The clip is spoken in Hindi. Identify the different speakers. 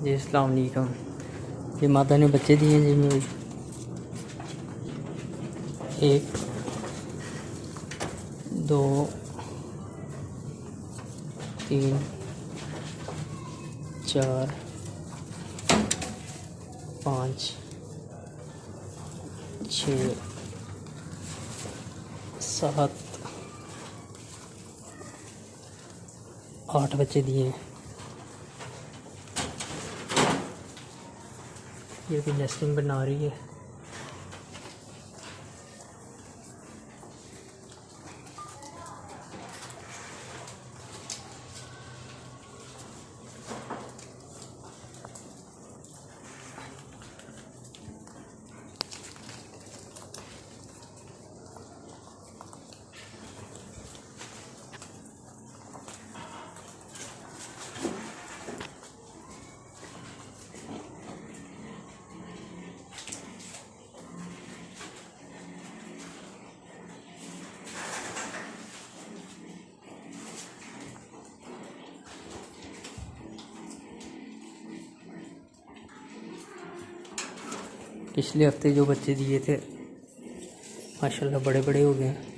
Speaker 1: जी अस्सलाम वालेकुम। ये माता ने बच्चे दिए हैं जिनमें 1 2 3 4 5 6 7 8 बच्चे दिए हैं। ये भी नेस्टिंग बना रही है। पिछले हफ्ते जो बच्चे दिए थे माशाल्लाह बड़े बड़े हो गए हैं।